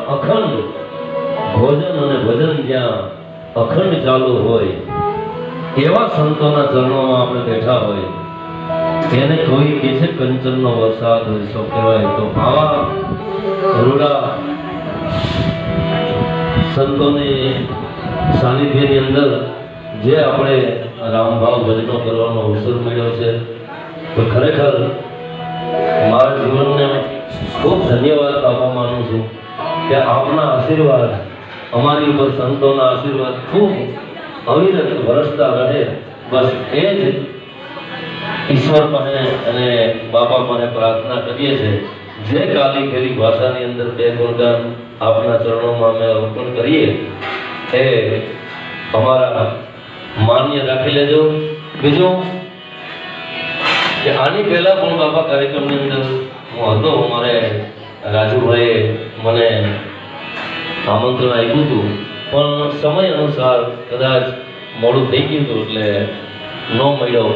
અખંડ ભોજન અને ભજન જ્યાં અખંડ ચાલુ હોય એવા સંતોના ચરણોમાં આપણે બેઠા હોય એને કોઈ કે છે કંચનનો વરસાદ હોય શું કહેવાય તો આવા રૂડા સંતોની સાનિધ્યની અંદર જે આપણે રામભાવ ભજનો કરવાનો અવસર મળ્યો છે તો ખરેખર મારા જીવનને ખૂબ ધન્યવાદ આપવા માંગુ છું કે આપના આશીર્વાદ અમારી ઉપર સંતોના આશીર્વાદ ખૂબ અવિરત વરસતા રહે બસ એ જ ઈશ્વર પાસે અને બાપા પાસે પ્રાર્થના કરીએ છીએ જે કાલી ખેલી ભાષાની અંદર બે ગુણગાન આપના ચરણોમાં અમે અર્પણ કરીએ એ અમારા માન્ય રાખી લેજો બીજું કે આની પહેલા પણ બાપા કાર્યક્રમની અંદર હું હતો મારે રાજુભાઈએ મને આમંત્રણ આપ્યું હતું પણ સમય અનુસાર કદાચ મોડું થઈ ગયું હતું એટલે ન મળ્યો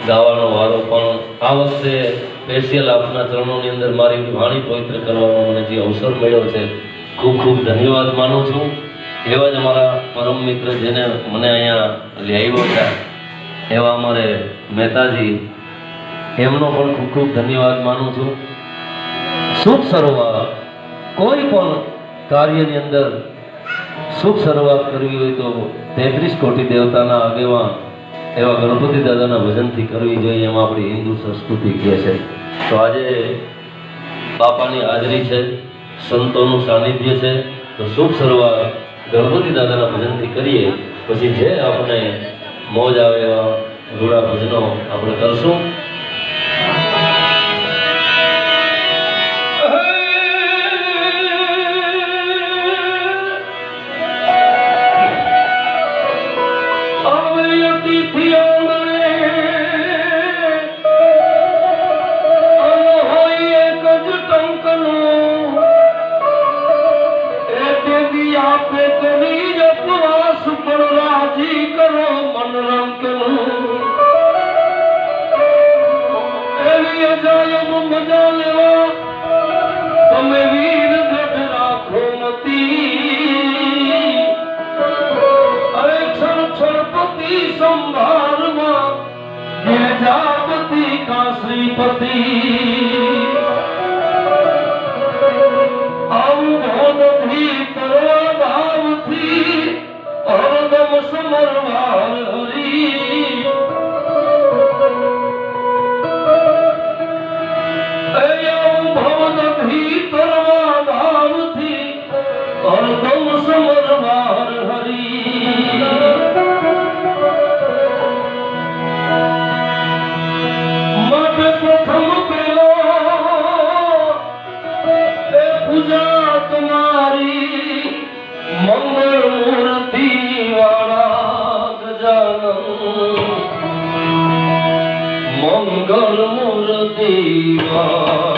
ગાવાનો વારો પણ આ વખતે સ્પેશિયલ આપના ચરણોની અંદર મારી વાણી પવિત્ર કરવાનો મને જે અવસર મળ્યો છે ખૂબ ખૂબ ધન્યવાદ માનું છું એવા જ અમારા પરમ મિત્ર જેને મને અહીંયા લઈ આવ્યો છે એવા અમારે મહેતાજી એમનો પણ ખૂબ ખૂબ ધન્યવાદ માનું છું શુભ શરૂઆત કોઈ પણ કાર્યની અંદર શુભ શરૂઆત કરવી હોય તો 33 કોટી દેવતાના આગેવાન એવા ગણપતિ દાદાના ભજનથી કરવી જોઈએ એમ આપણી હિન્દુ સંસ્કૃતિ કહે છે તો આજે બાપાની હાજરી છે સંતોનું સાનિધ્ય છે તો શુભ શરૂઆત ગણપતિ દાદાના ભજનથી કરીએ પછી જે આપણે મોજ આવે એવા રૂડા ભજનો આપણે કરશું श्रीपति अवबोध भीतर भाव थी हरदम समरवार हरी अवबोध भीतर भाव थी हरदम समरवार हरी प्रथम पेलो पूजा तुम्हारी मंगल मूर्ति वाला गजानन मंगल मूर्ति वाला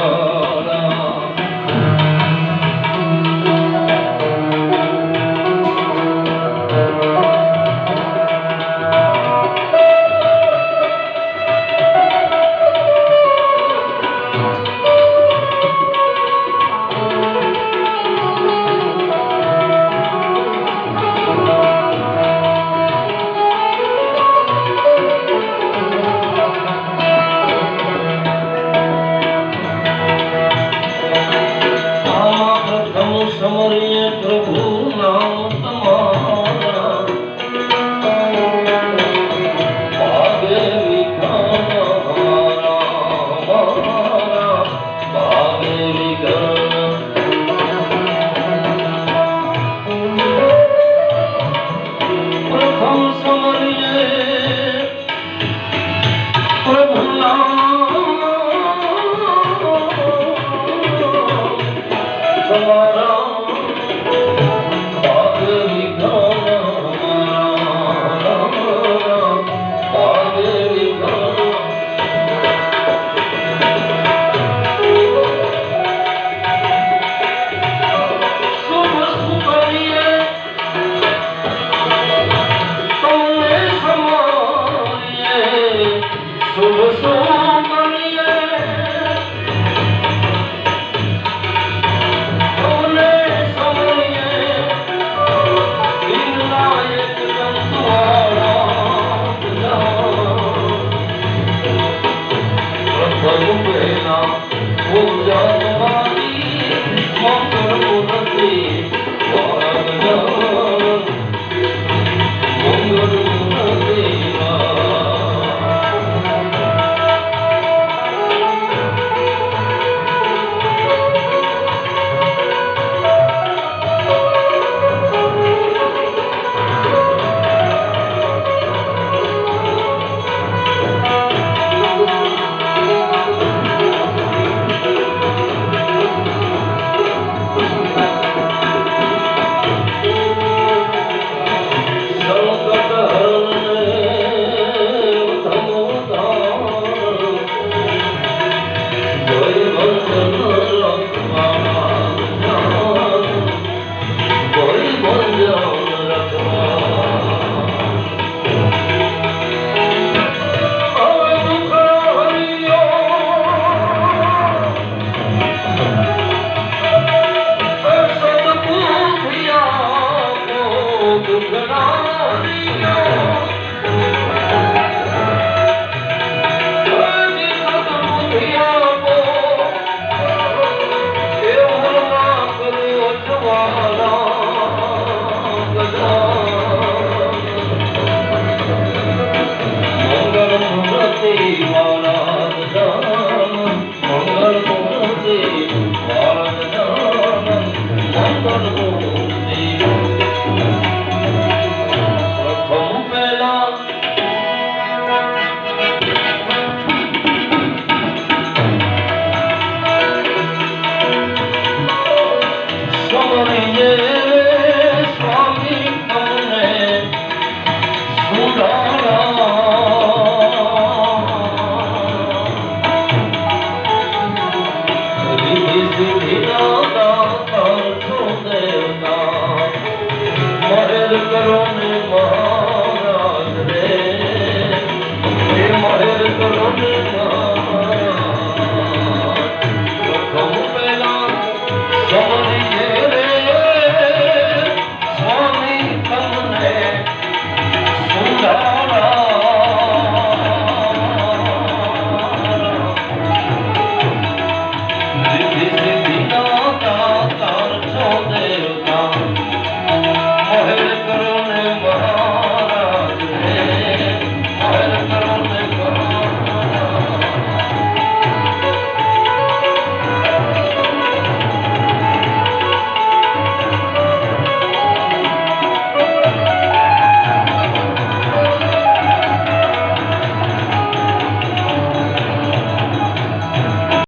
Oh, no. પ્રથમ પહેલા સમરીએ